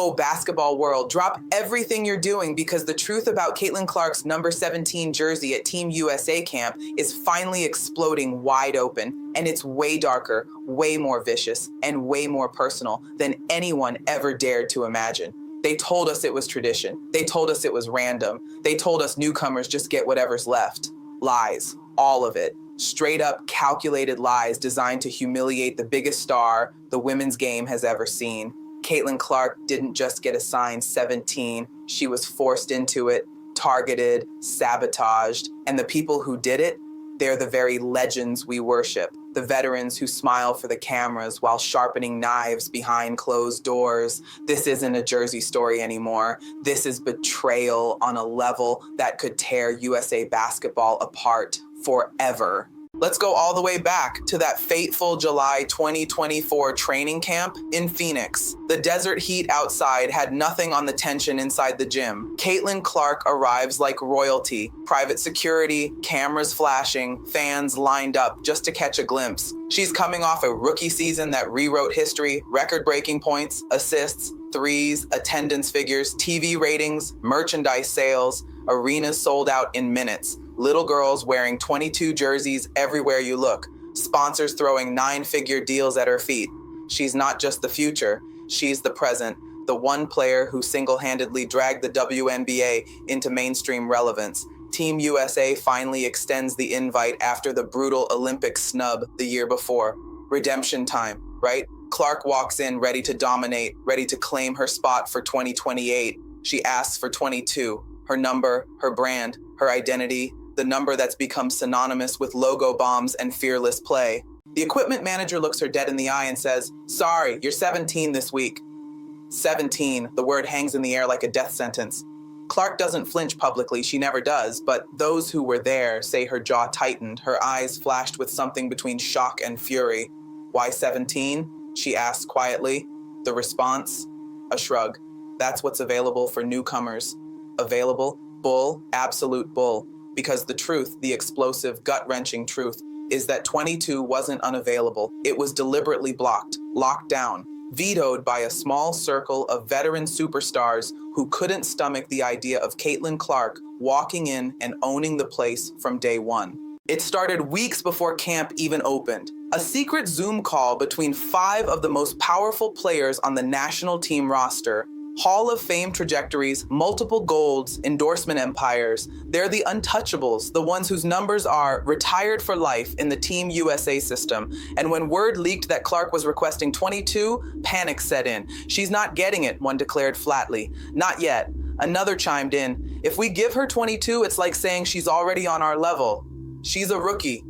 Oh, basketball world, drop everything you're doing because the truth about Caitlin Clark's number 17 jersey at Team USA camp is finally exploding wide open, and it's way darker, way more vicious, and way more personal than anyone ever dared to imagine. They told us it was tradition. They told us it was random. They told us newcomers just get whatever's left. Lies, all of it. Straight up calculated lies designed to humiliate the biggest star the women's game has ever seen. Caitlin Clark didn't just get assigned 17, she was forced into it, targeted, sabotaged, and the people who did it, they're the very legends we worship. The veterans who smile for the cameras while sharpening knives behind closed doors. This isn't a Jersey story anymore. This is betrayal on a level that could tear USA basketball apart forever. Let's go all the way back to that fateful July 2024 training camp in Phoenix. The desert heat outside had nothing on the tension inside the gym. Caitlin Clark arrives like royalty. Private security, cameras flashing, fans lined up just to catch a glimpse. She's coming off a rookie season that rewrote history, record-breaking points, assists, threes, attendance figures, TV ratings, merchandise sales, arenas sold out in minutes. Little girls wearing 22 jerseys everywhere you look. Sponsors throwing 9-figure deals at her feet. She's not just the future, she's the present. The one player who single-handedly dragged the WNBA into mainstream relevance. Team USA finally extends the invite after the brutal Olympic snub the year before. Redemption time, right? Clark walks in ready to dominate, ready to claim her spot for 2028. She asks for 22. Her number, her brand, her identity, the number that's become synonymous with logo bombs and fearless play. The equipment manager looks her dead in the eye and says, "Sorry, you're 17 this week." 17, the word hangs in the air like a death sentence. Clark doesn't flinch publicly, she never does, but those who were there say her jaw tightened, her eyes flashed with something between shock and fury. "Why 17? She asks quietly. The response? A shrug. That's what's available for newcomers. Available? Bull, absolute bull. Because the truth, the explosive, gut-wrenching truth, is that 22 wasn't unavailable. It was deliberately blocked, locked down, vetoed by a small circle of veteran superstars who couldn't stomach the idea of Caitlin Clark walking in and owning the place from day one. It started weeks before camp even opened. A secret Zoom call between 5 of the most powerful players on the national team roster. Hall of Fame trajectories, multiple golds, endorsement empires. They're the untouchables, the ones whose numbers are retired for life in the Team USA system. And when word leaked that Clark was requesting 22, panic set in. "She's not getting it," one declared flatly. "Not yet." Another chimed in, "If we give her 22, it's like saying she's already on our level. She's a rookie."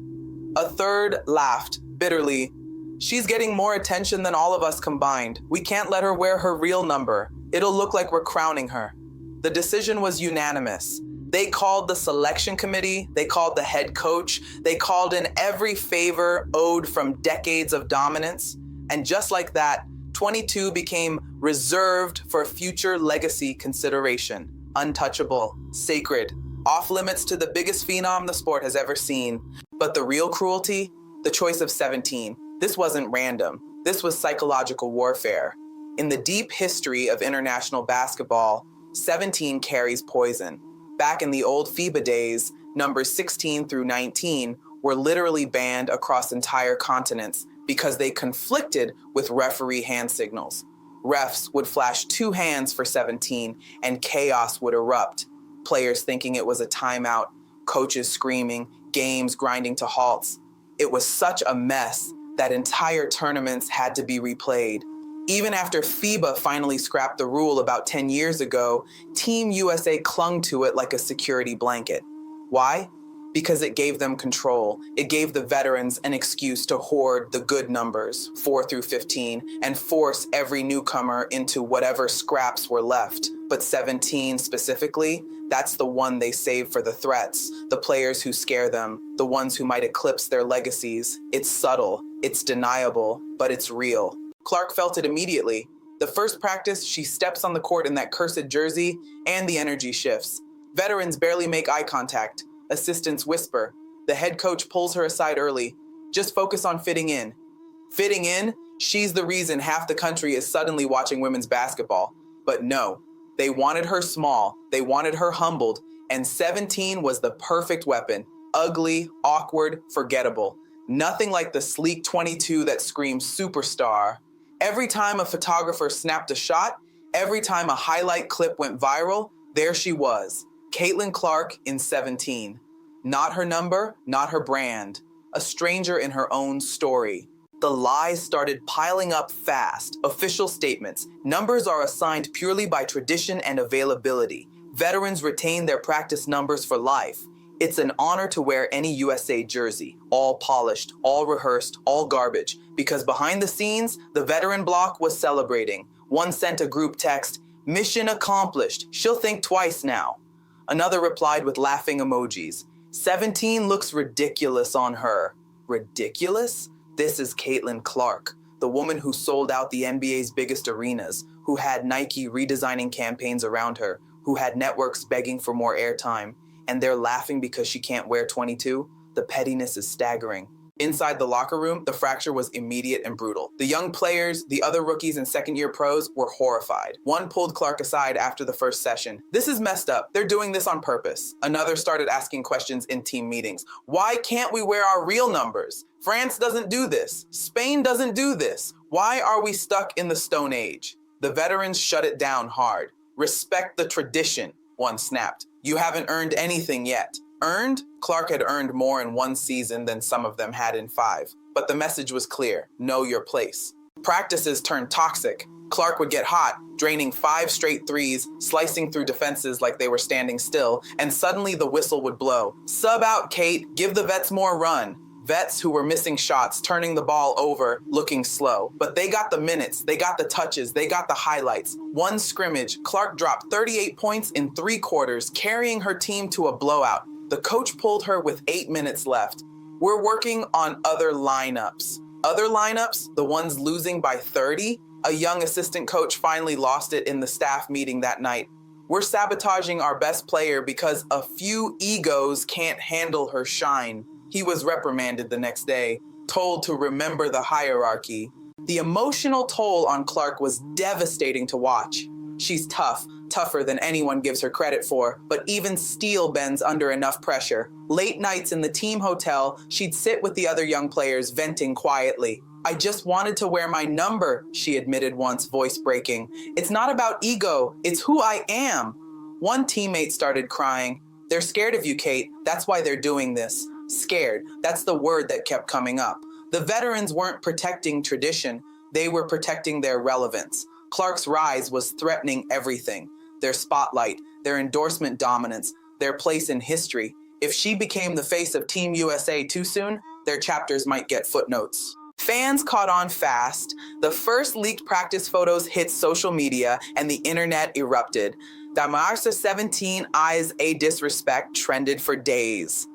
A third laughed bitterly. "She's getting more attention than all of us combined. We can't let her wear her real number. It'll look like we're crowning her." The decision was unanimous. They called the selection committee, they called the head coach, they called in every favor owed from decades of dominance. And just like that, 22 became reserved for future legacy consideration. Untouchable, sacred, off limits to the biggest phenom the sport has ever seen. But the real cruelty? The choice of 17. This wasn't random. This was psychological warfare. In the deep history of international basketball, 17 carries poison. Back in the old FIBA days, numbers 16 through 19 were literally banned across entire continents because they conflicted with referee hand signals. Refs would flash 2 hands for 17 and chaos would erupt. Players thinking it was a timeout, coaches screaming, games grinding to halts. It was such a mess that entire tournaments had to be replayed. Even after FIBA finally scrapped the rule about 10 years ago, Team USA clung to it like a security blanket. Why? Because it gave them control. It gave the veterans an excuse to hoard the good numbers, 4 through 15, and force every newcomer into whatever scraps were left. But 17 specifically, that's the one they save for the threats, the players who scare them, the ones who might eclipse their legacies. It's subtle, it's deniable, but it's real. Clark felt it immediately. The first practice, she steps on the court in that cursed jersey, and the energy shifts. Veterans barely make eye contact. Assistants whisper. The head coach pulls her aside early. "Just focus on fitting in." Fitting in? She's the reason half the country is suddenly watching women's basketball. But no, they wanted her small, they wanted her humbled, and 17 was the perfect weapon. Ugly, awkward, forgettable. Nothing like the sleek 22 that screams superstar. Every time a photographer snapped a shot, every time a highlight clip went viral, there she was, Caitlin Clark in 17. Not her number, not her brand. A stranger in her own story. The lies started piling up fast. Official statements. Numbers are assigned purely by tradition and availability. Veterans retain their practice numbers for life. It's an honor to wear any USA jersey, all polished, all rehearsed, all garbage, because behind the scenes, the veteran block was celebrating. One sent a group text, "Mission accomplished, she'll think twice now." Another replied with laughing emojis. 17 looks ridiculous on her. Ridiculous? This is Caitlin Clark, the woman who sold out the NBA's biggest arenas, who had Nike redesigning campaigns around her, who had networks begging for more airtime, and they're laughing because she can't wear 22? The pettiness is staggering. Inside the locker room, the fracture was immediate and brutal. The young players, the other rookies and second-year pros were horrified. One pulled Clark aside after the first session. "This is messed up. They're doing this on purpose." Another started asking questions in team meetings. "Why can't we wear our real numbers? France doesn't do this. Spain doesn't do this. Why are we stuck in the Stone Age?" The veterans shut it down hard. "Respect the tradition," one snapped. "You haven't earned anything yet." Earned? Clark had earned more in one season than some of them had in 5. But the message was clear: know your place. Practices turned toxic. Clark would get hot, draining 5 straight threes, slicing through defenses like they were standing still, and suddenly the whistle would blow. "Sub out, Kate. Give the vets more run." Vets who were missing shots, turning the ball over, looking slow. But they got the minutes, they got the touches, they got the highlights. One scrimmage, Clark dropped 38 points in 3 quarters, carrying her team to a blowout. The coach pulled her with 8 minutes left. "We're working on other lineups." Other lineups? The ones losing by 30? A young assistant coach finally lost it in the staff meeting that night. "We're sabotaging our best player because a few egos can't handle her shine." He was reprimanded the next day, told to remember the hierarchy. The emotional toll on Clark was devastating to watch. She's tough, tougher than anyone gives her credit for, but even steel bends under enough pressure. Late nights in the team hotel, she'd sit with the other young players, venting quietly. "I just wanted to wear my number," she admitted once, voice breaking. "It's not about ego, it's who I am." One teammate started crying. "They're scared of you, Kate. That's why they're doing this." Scared, that's the word that kept coming up. The veterans weren't protecting tradition, they were protecting their relevance. Clark's rise was threatening everything. Their spotlight, their endorsement dominance, their place in history. If she became the face of Team USA too soon, their chapters might get footnotes. Fans caught on fast. The first leaked practice photos hit social media and the internet erupted. Damarsa 17 eyes a disrespect trended for days.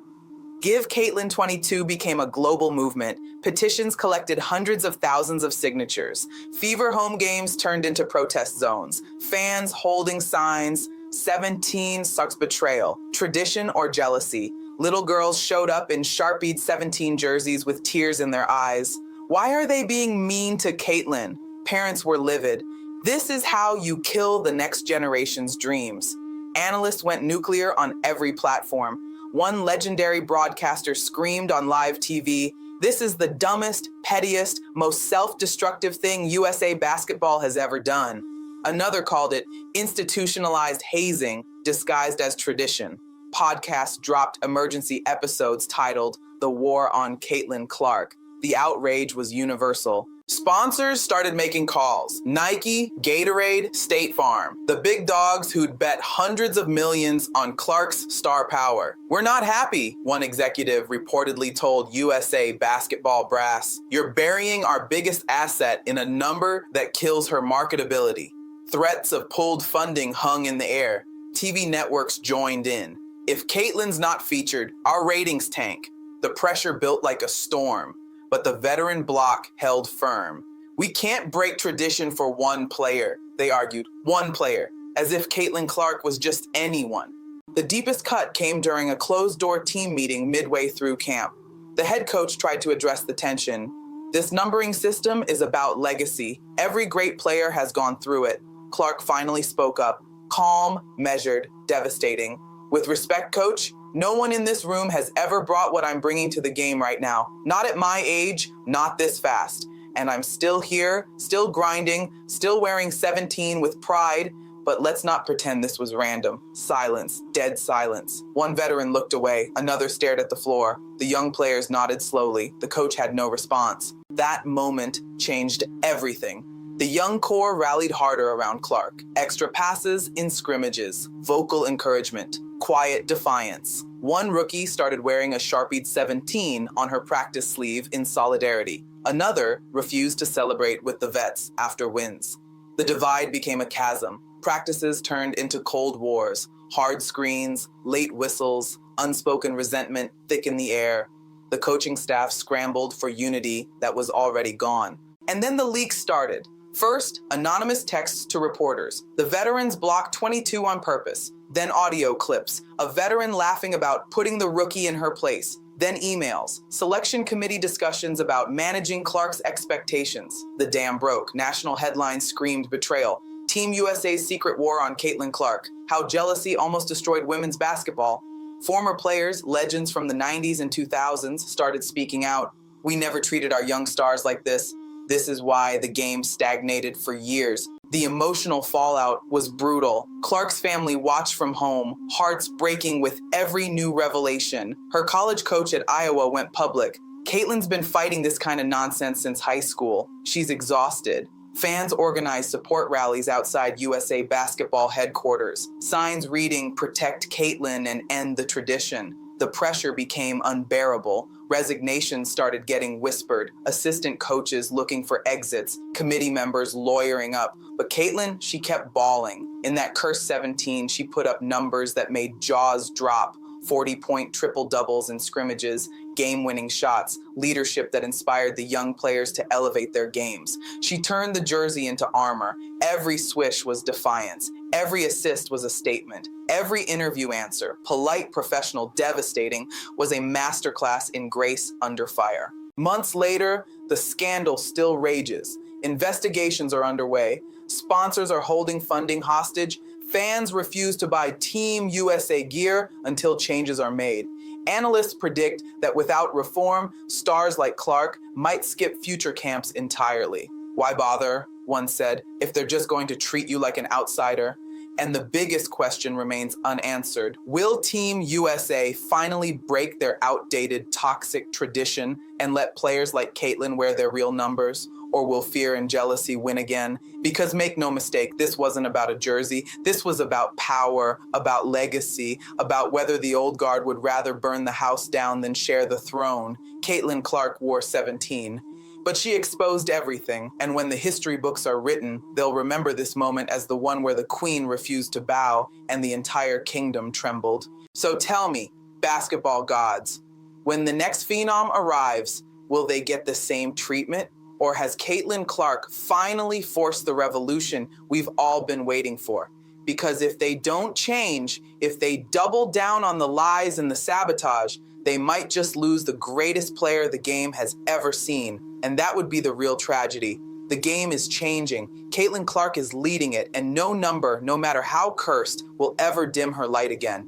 Give Caitlin 22 became a global movement. Petitions collected hundreds of thousands of signatures. Fever home games turned into protest zones. Fans holding signs. 17 sucks betrayal. Tradition or jealousy. Little girls showed up in Sharpied 17 jerseys with tears in their eyes. Why are they being mean to Caitlin? Parents were livid. This is how you kill the next generation's dreams. Analysts went nuclear on every platform. One legendary broadcaster screamed on live TV, "This is the dumbest, pettiest, most self-destructive thing USA basketball has ever done." Another called it institutionalized hazing disguised as tradition. Podcasts dropped emergency episodes titled "The War on Caitlin Clark." The outrage was universal. Sponsors started making calls. Nike, Gatorade, State Farm. The big dogs who'd bet hundreds of millions on Clark's star power. "We're not happy," one executive reportedly told USA basketball brass. "You're burying our biggest asset in a number that kills her marketability." Threats of pulled funding hung in the air. TV networks joined in. "If Caitlin's not featured, our ratings tank." The pressure built like a storm. But the veteran bloc held firm. "We can't break tradition for one player," they argued. One player, as if Caitlin Clark was just anyone. The deepest cut came during a closed-door team meeting midway through camp. The head coach tried to address the tension. "This numbering system is about legacy. Every great player has gone through it. Clark finally spoke up. Calm, measured, devastating. With respect, coach, no one in this room has ever brought what I'm bringing to the game right now. Not at my age, not this fast. And I'm still here, still grinding, still wearing 17 with pride. But let's not pretend this was random. Silence, dead silence. One veteran looked away, another stared at the floor. The young players nodded slowly. The coach had no response. That moment changed everything. The young core rallied harder around Clark. Extra passes in scrimmages, vocal encouragement, quiet defiance. One rookie started wearing a Sharpied 17 on her practice sleeve in solidarity. Another refused to celebrate with the vets after wins. The divide became a chasm. Practices turned into cold wars, hard screens, late whistles, unspoken resentment thick in the air. The coaching staff scrambled for unity that was already gone. And then the leaks started. First, anonymous texts to reporters. The veterans blocked 22 on purpose. Then audio clips, a veteran laughing about putting the rookie in her place. Then emails, selection committee discussions about managing Clark's expectations. The dam broke. National headlines screamed betrayal. Team USA's secret war on Caitlin Clark. How jealousy almost destroyed women's basketball. Former players, legends from the 90s and 2000s, started speaking out. We never treated our young stars like this. This is why the game stagnated for years. The emotional fallout was brutal. Clark's family watched from home, hearts breaking with every new revelation. Her college coach at Iowa went public. Caitlin's been fighting this kind of nonsense since high school. She's exhausted. Fans organized support rallies outside USA basketball headquarters. Signs reading, "Protect Caitlin and end the tradition." The pressure became unbearable. Resignations started getting whispered. Assistant coaches looking for exits. Committee members lawyering up. But Caitlin, she kept bawling. In that cursed 17, she put up numbers that made jaws drop. 40-point triple-doubles in scrimmages, game-winning shots, leadership that inspired the young players to elevate their games. She turned the jersey into armor. Every swish was defiance. Every assist was a statement. Every interview answer, polite, professional, devastating, was a masterclass in grace under fire. Months later, the scandal still rages. Investigations are underway. Sponsors are holding funding hostage. Fans refuse to buy Team USA gear until changes are made. Analysts predict that without reform, stars like Clark might skip future camps entirely. Why bother, one said, if they're just going to treat you like an outsider? And the biggest question remains unanswered. Will Team USA finally break their outdated, toxic tradition and let players like Caitlin wear their real numbers? Or will fear and jealousy win again? Because make no mistake, this wasn't about a jersey. This was about power, about legacy, about whether the old guard would rather burn the house down than share the throne. Caitlin Clark wore 17. But she exposed everything, and when the history books are written, they'll remember this moment as the one where the queen refused to bow and the entire kingdom trembled. So tell me, basketball gods, when the next phenom arrives, will they get the same treatment? Or has Caitlin Clark finally forced the revolution we've all been waiting for? Because if they don't change, if they double down on the lies and the sabotage, they might just lose the greatest player the game has ever seen. And that would be the real tragedy. The game is changing. Caitlin Clark is leading it, and no number, no matter how cursed, will ever dim her light again.